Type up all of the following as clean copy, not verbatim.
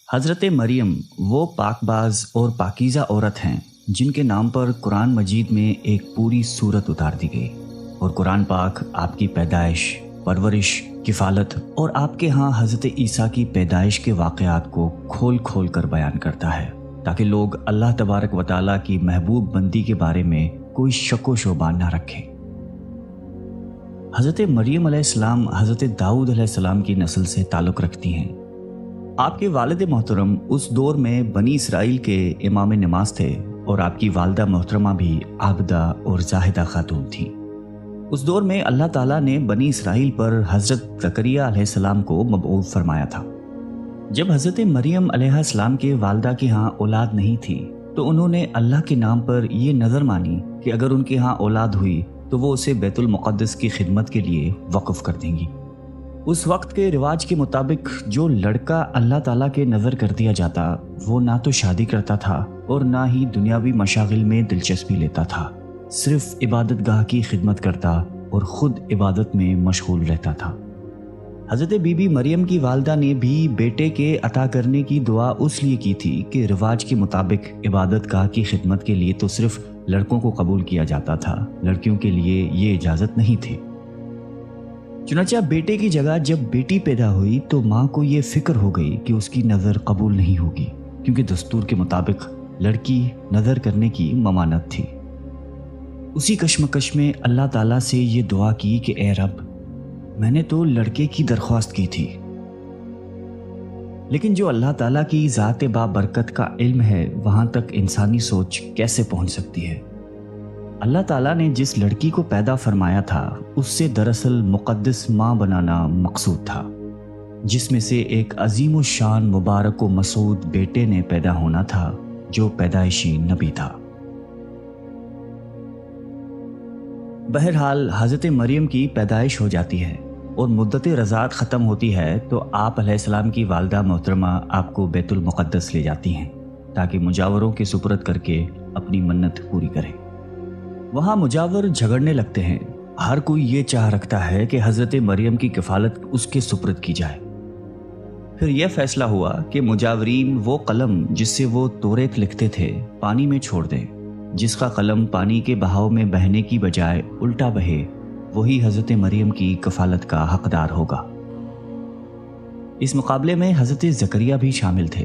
حضرت مریم وہ پاکباز اور پاکیزہ عورت ہیں جن کے نام پر قرآن مجید میں ایک پوری سورت اتار دی گئی، اور قرآن پاک آپ کی پیدائش، پرورش، کفالت اور آپ کے ہاں حضرت عیسیٰ کی پیدائش کے واقعات کو کھول کھول کر بیان کرتا ہے تاکہ لوگ اللہ تبارک و تعالیٰ کی محبوب بندی کے بارے میں کوئی شک و شبہ نہ رکھیں۔ حضرت مریم علیہ السلام حضرت داؤد علیہ السلام کی نسل سے تعلق رکھتی ہیں۔ آپ کے والد محترم اس دور میں بنی اسرائیل کے امام نماز تھے، اور آپ کی والدہ محترمہ بھی عابدہ اور زاہدہ خاتون تھیں۔ اس دور میں اللہ تعالیٰ نے بنی اسرائیل پر حضرت زکریا علیہ السلام کو مبعوث فرمایا تھا۔ جب حضرت مریم علیہ السلام کے والدہ کے ہاں اولاد نہیں تھی تو انہوں نے اللہ کے نام پر یہ نظر مانی کہ اگر ان کے ہاں اولاد ہوئی تو وہ اسے بیت المقدس کی خدمت کے لیے وقف کر دیں گی۔ اس وقت کے رواج کے مطابق جو لڑکا اللہ تعالیٰ کے نظر کر دیا جاتا وہ نہ تو شادی کرتا تھا اور نہ ہی دنیاوی مشاغل میں دلچسپی لیتا تھا، صرف عبادت گاہ کی خدمت کرتا اور خود عبادت میں مشغول رہتا تھا۔ حضرت بی بی مریم کی والدہ نے بھی بیٹے کے عطا کرنے کی دعا اس لیے کی تھی کہ رواج کے مطابق عبادت گاہ کی خدمت کے لیے تو صرف لڑکوں کو قبول کیا جاتا تھا، لڑکیوں کے لیے یہ اجازت نہیں تھی۔ چنانچہ بیٹے کی جگہ جب بیٹی پیدا ہوئی تو ماں کو یہ فکر ہو گئی کہ اس کی نظر قبول نہیں ہوگی، کیونکہ دستور کے مطابق لڑکی نظر کرنے کی ممانعت تھی۔ اسی کشمکش میں اللہ تعالیٰ سے یہ دعا کی کہ اے رب، میں نے تو لڑکے کی درخواست کی تھی، لیکن جو اللہ تعالیٰ کی ذات بابرکت کا علم ہے وہاں تک انسانی سوچ کیسے پہنچ سکتی ہے؟ اللہ تعالیٰ نے جس لڑکی کو پیدا فرمایا تھا اس سے دراصل مقدس ماں بنانا مقصود تھا، جس میں سے ایک عظیم الشان مبارک و مسعود بیٹے نے پیدا ہونا تھا جو پیدائشی نبی تھا۔ بہرحال حضرت مریم کی پیدائش ہو جاتی ہے اور مدت رضاعت ختم ہوتی ہے تو آپ علیہ السلام کی والدہ محترمہ آپ کو بیت المقدس لے جاتی ہیں تاکہ مجاوروں کے سپرد کر کے اپنی منت پوری کریں۔ وہاں مجاور جھگڑنے لگتے ہیں، ہر کوئی یہ چاہ رکھتا ہے کہ حضرت مریم کی کفالت اس کے سپرد کی جائے۔ پھر یہ فیصلہ ہوا کہ مجاورین وہ قلم جس سے وہ توریت لکھتے تھے پانی میں چھوڑ دیں، جس کا قلم پانی کے بہاؤ میں بہنے کی بجائے الٹا بہے وہی حضرت مریم کی کفالت کا حقدار ہوگا۔ اس مقابلے میں حضرت زکریا بھی شامل تھے۔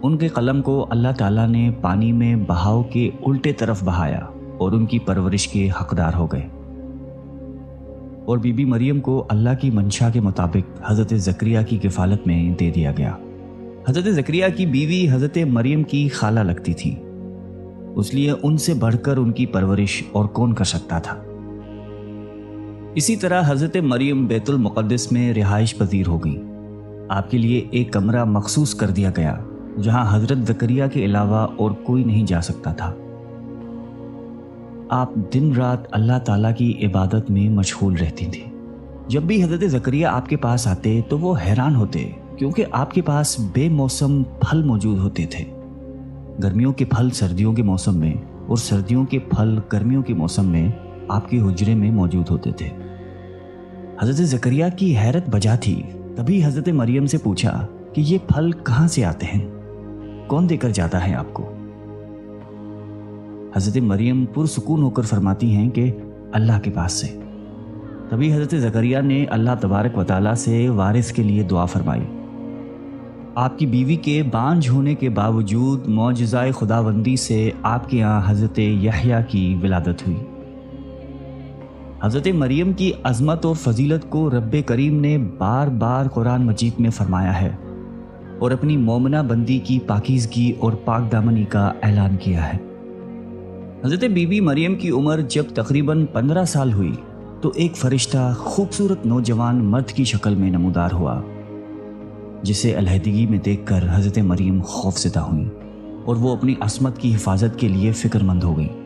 ان کے قلم کو اللہ تعالیٰ نے پانی میں بہاؤ کے الٹے طرف بہایا اور ان کی پرورش کے حقدار ہو گئے، اور بی بی مریم کو اللہ کی منشا کے مطابق حضرت زکریا کی کفالت میں دے دیا گیا۔ حضرت زکریا کی بیوی حضرت مریم کی خالہ لگتی تھی، اس لیے ان سے بڑھ کر ان کی پرورش اور کون کر سکتا تھا۔ اسی طرح حضرت مریم بیت المقدس میں رہائش پذیر ہو گئی۔ آپ کے لیے ایک کمرہ مخصوص کر دیا گیا جہاں حضرت زکریا کے علاوہ اور کوئی نہیں جا سکتا تھا۔ آپ دن رات اللہ تعالیٰ کی عبادت میں مشغول رہتی تھیں۔ جب بھی حضرت زکریا آپ کے پاس آتے تو وہ حیران ہوتے، کیونکہ آپ کے پاس بے موسم پھل موجود ہوتے تھے۔ گرمیوں کے پھل سردیوں کے موسم میں اور سردیوں کے پھل گرمیوں کے موسم میں آپ کے حجرے میں موجود ہوتے تھے۔ حضرت زکریا کی حیرت بجا تھی، تبھی حضرت مریم سے پوچھا کہ یہ پھل کہاں سے آتے ہیں، کون دے کر جاتا ہے آپ کو؟ حضرت مریم پرسکون ہو کر فرماتی ہیں کہ اللہ کے پاس سے۔ تبھی حضرت زکریا نے اللہ تبارک و تعالیٰ سے وارث کے لیے دعا فرمائی۔ آپ کی بیوی کے بانجھ ہونے کے باوجود معجزۂ خداوندی سے آپ کے یہاں حضرت یحییٰ کی ولادت ہوئی۔ حضرت مریم کی عظمت اور فضیلت کو رب کریم نے بار بار قرآن مجید میں فرمایا ہے اور اپنی مومنہ بندی کی پاکیزگی اور پاک دامنی کا اعلان کیا ہے۔ حضرت بی بی مریم کی عمر جب تقریباً 15 سال ہوئی تو ایک فرشتہ خوبصورت نوجوان مرد کی شکل میں نمودار ہوا، جسے علیحدگی میں دیکھ کر حضرت مریم خوفزدہ ہوئیں اور وہ اپنی عصمت کی حفاظت کے لیے فکر مند ہو گئیں۔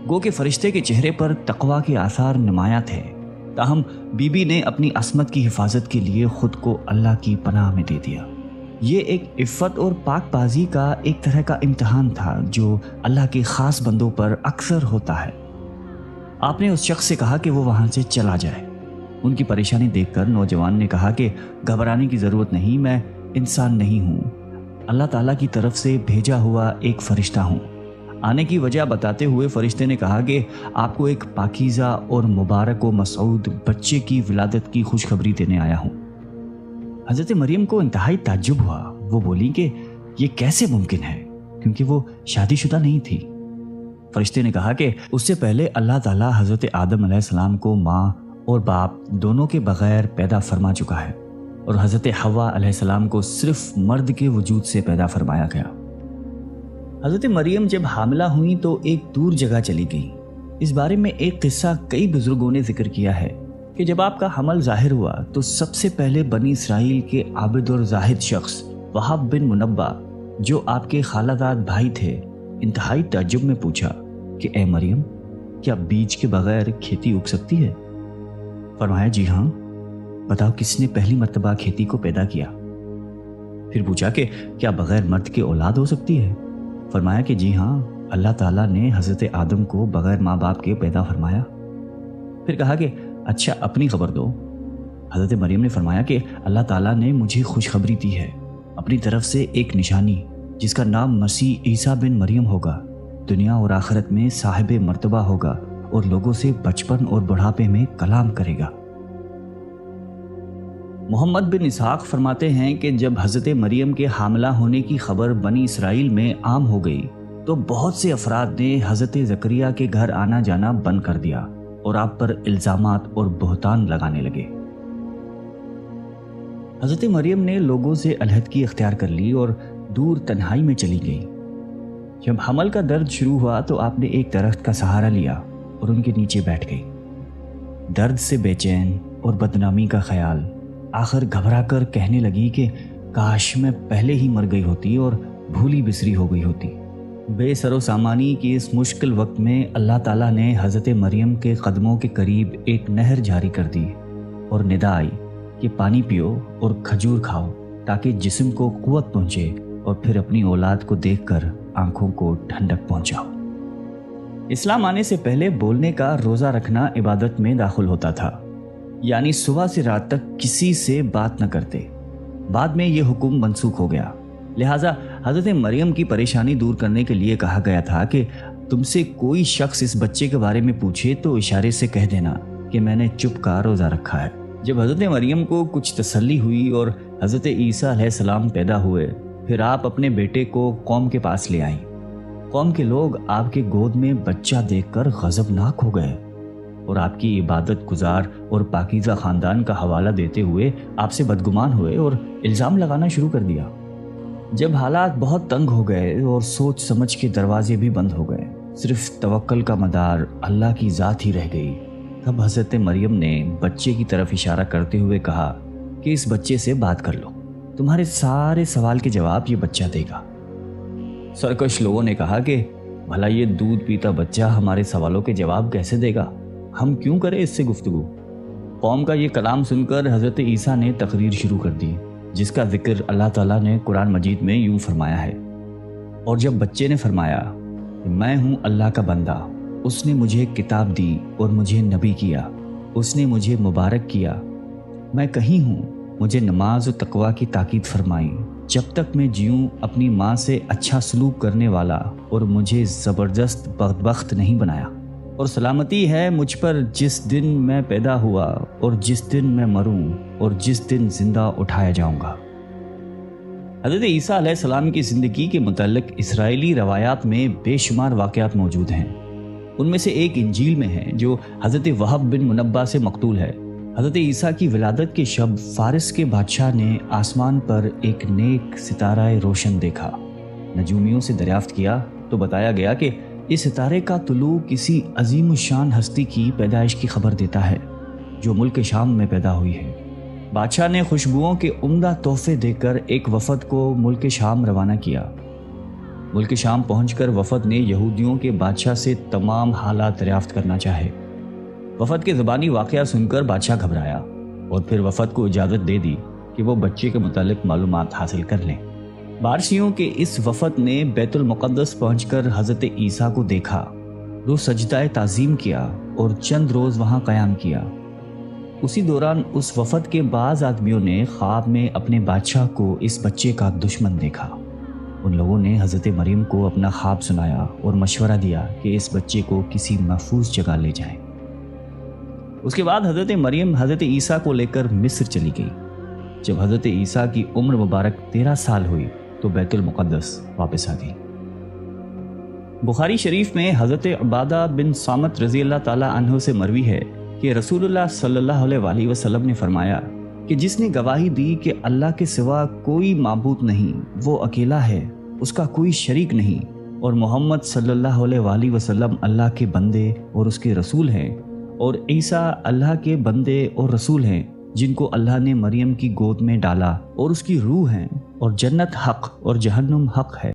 گو کہ فرشتے کے چہرے پر تقویٰ کے آثار نمایاں تھے، تاہم بی بی نے اپنی عصمت کی حفاظت کے لیے خود کو اللہ کی پناہ میں دے دیا۔ یہ ایک عفت اور پاک بازی کا ایک طرح کا امتحان تھا جو اللہ کے خاص بندوں پر اکثر ہوتا ہے۔ آپ نے اس شخص سے کہا کہ وہ وہاں سے چلا جائے۔ ان کی پریشانی دیکھ کر نوجوان نے کہا کہ گھبرانے کی ضرورت نہیں، میں انسان نہیں ہوں، اللہ تعالیٰ کی طرف سے بھیجا ہوا ایک فرشتہ ہوں۔ آنے کی وجہ بتاتے ہوئے فرشتے نے کہا کہ آپ کو ایک پاکیزہ اور مبارک و مسعود بچے کی ولادت کی خوشخبری دینے آیا ہوں۔ حضرت مریم کو انتہائی تعجب ہوا۔ وہ بولی کہ یہ کیسے ممکن ہے، کیونکہ وہ شادی شدہ نہیں تھی۔ فرشتے نے کہا کہ اس سے پہلے اللہ تعالیٰ حضرت آدم علیہ السلام کو ماں اور باپ دونوں کے بغیر پیدا فرما چکا ہے، اور حضرت حوا علیہ السلام کو صرف مرد کے وجود سے پیدا فرمایا گیا۔ حضرت مریم جب حاملہ ہوئیں تو ایک دور جگہ چلی گئیں۔ اس بارے میں ایک قصہ کئی بزرگوں نے ذکر کیا ہے کہ جب آپ کا حمل ظاہر ہوا تو سب سے پہلے بنی اسرائیل کے عابد اور زاہد شخص وہب بن منبع، جو آپ کے خالہ داد بھائی تھے، انتہائی تعجب میں پوچھا کہ اے مریم، کیا بیج کے بغیر کھیتی اگ سکتی ہے؟ فرمایا جی ہاں، بتاؤ کس نے پہلی مرتبہ کھیتی کو پیدا کیا؟ پھر پوچھا کہ کیا بغیر مرد کے اولاد ہو سکتی ہے؟ فرمایا کہ جی ہاں، اللہ تعالیٰ نے حضرت آدم کو بغیر ماں باپ کے پیدا فرمایا۔ پھر کہا کہ اچھا اپنی خبر دو۔ حضرت مریم نے فرمایا کہ اللہ تعالیٰ نے مجھے خوشخبری دی ہے اپنی طرف سے ایک نشانی، جس کا نام مسیح عیسیٰ بن مریم ہوگا، دنیا اور آخرت میں صاحب مرتبہ ہوگا اور لوگوں سے بچپن اور بڑھاپے میں کلام کرے گا۔ محمد بن اسحاق فرماتے ہیں کہ جب حضرت مریم کے حاملہ ہونے کی خبر بنی اسرائیل میں عام ہو گئی تو بہت سے افراد نے حضرت زکریا کے گھر آنا جانا بند کر دیا اور آپ پر الزامات اور بہتان لگانے لگے۔ حضرت مریم نے لوگوں سے علیحدگی اختیار کر لی اور دور تنہائی میں چلی گئی۔ جب حمل کا درد شروع ہوا تو آپ نے ایک درخت کا سہارا لیا اور ان کے نیچے بیٹھ گئی۔ درد سے بے چین اور بدنامی کا خیال، آخر گھبرا کر کہنے لگی کہ کاش میں پہلے ہی مر گئی ہوتی اور بھولی بسری ہو گئی ہوتی۔ بے سر و سامانی کی اس مشکل وقت میں اللہ تعالیٰ نے حضرت مریم کے قدموں کے قریب ایک نہر جاری کر دی اور ندا آئی کہ پانی پیو اور کھجور کھاؤ تاکہ جسم کو قوت پہنچے اور پھر اپنی اولاد کو دیکھ کر آنکھوں کو ٹھنڈک پہنچاؤ۔ اسلام آنے سے پہلے بولنے کا روزہ رکھنا عبادت میں داخل ہوتا تھا، یعنی صبح سے رات تک کسی سے بات نہ کرتے۔ بعد میں یہ حکم منسوخ ہو گیا، لہٰذا حضرت مریم کی پریشانی دور کرنے کے لیے کہا گیا تھا کہ تم سے کوئی شخص اس بچے کے بارے میں پوچھے تو اشارے سے کہہ دینا کہ میں نے چپ کا روزہ رکھا ہے۔ جب حضرت مریم کو کچھ تسلی ہوئی اور حضرت عیسیٰ علیہ السلام پیدا ہوئے، پھر آپ اپنے بیٹے کو قوم کے پاس لے آئیں۔ قوم کے لوگ آپ کے گود میں بچہ دیکھ کر غضبناک ہو گئے اور آپ کی عبادت گزار اور پاکیزہ خاندان کا حوالہ دیتے ہوئے آپ سے بدگمان ہوئے اور الزام لگانا شروع کر دیا۔ جب حالات بہت تنگ ہو گئے اور سوچ سمجھ کے دروازے بھی بند ہو گئے، صرف توکل کا مدار اللہ کی ذات ہی رہ گئی، تب حضرت مریم نے بچے کی طرف اشارہ کرتے ہوئے کہا کہ اس بچے سے بات کر لو، تمہارے سارے سوال کے جواب یہ بچہ دے گا۔ سرکش لوگوں نے کہا کہ بھلا یہ دودھ پیتا بچہ ہمارے سوالوں کے جواب کیسے دے گا؟ ہم کیوں کریں اس سے گفتگو؟ قوم کا یہ کلام سن کر حضرت عیسیٰ نے تقریر شروع کر دی، جس کا ذکر اللہ تعالیٰ نے قرآن مجید میں یوں فرمایا ہے، اور جب بچے نے فرمایا میں ہوں اللہ کا بندہ، اس نے مجھے کتاب دی اور مجھے نبی کیا، اس نے مجھے مبارک کیا، میں کہیں ہوں، مجھے نماز و تقوی کی تاکید فرمائی، جب تک میں جیوں اپنی ماں سے اچھا سلوک کرنے والا اور مجھے زبردست بدبخت نہیں بنایا، اور سلامتی ہے مجھ پر جس دن میں پیدا ہوا اور جس دن میں مروں اور جس دن زندہ اٹھایا جاؤں گا۔ حضرت عیسیٰ علیہ السلام کی زندگی کے متعلق اسرائیلی روایات میں بے شمار واقعات موجود ہیں۔ ان میں سے ایک انجیل میں ہے جو حضرت وہب بن منبع سے مقتول ہے۔ حضرت عیسیٰ کی ولادت کے شب فارس کے بادشاہ نے آسمان پر ایک نیک ستارہ روشن دیکھا۔ نجومیوں سے دریافت کیا تو بتایا گیا کہ اس ستارے کا طلوع کسی عظیم الشان ہستی کی پیدائش کی خبر دیتا ہے جو ملک شام میں پیدا ہوئی ہے۔ بادشاہ نے خوشبوؤں کے عمدہ تحفے دے کر ایک وفد کو ملک شام روانہ کیا۔ ملک شام پہنچ کر وفد نے یہودیوں کے بادشاہ سے تمام حالات دریافت کرنا چاہے۔ وفد کے زبانی واقعہ سن کر بادشاہ گھبرایا اور پھر وفد کو اجازت دے دی کہ وہ بچے کے متعلق معلومات حاصل کر لیں۔ بارسیوں کے اس وفد نے بیت المقدس پہنچ کر حضرت عیسیٰ کو دیکھا، رو سجدہ تعظیم کیا اور چند روز وہاں قیام کیا۔ اسی دوران اس وفد کے بعض آدمیوں نے خواب میں اپنے بادشاہ کو اس بچے کا دشمن دیکھا۔ ان لوگوں نے حضرت مریم کو اپنا خواب سنایا اور مشورہ دیا کہ اس بچے کو کسی محفوظ جگہ لے جائیں۔ اس کے بعد حضرت مریم حضرت عیسیٰ کو لے کر مصر چلی گئی۔ جب حضرت عیسیٰ کی عمر مبارک 13 سال ہوئی تو بیت المقدس واپس آ گئی۔ بخاری شریف میں حضرت عبادہ بن صامت رضی اللہ تعالی عنہ سے مروی ہے کہ رسول اللہ صلی اللہ علیہ وآلہ وسلم نے فرمایا کہ جس نے گواہی دی کہ اللہ کے سوا کوئی معبود نہیں، وہ اکیلا ہے، اس کا کوئی شریک نہیں، اور محمد صلی اللہ علیہ وآلہ وسلم اللہ کے بندے اور اس کے رسول ہیں، اور عیسیٰ اللہ کے بندے اور رسول ہیں جن کو اللہ نے مریم کی گود میں ڈالا، اور اس کی روح ہیں، اور جنت حق اور جہنم حق ہے۔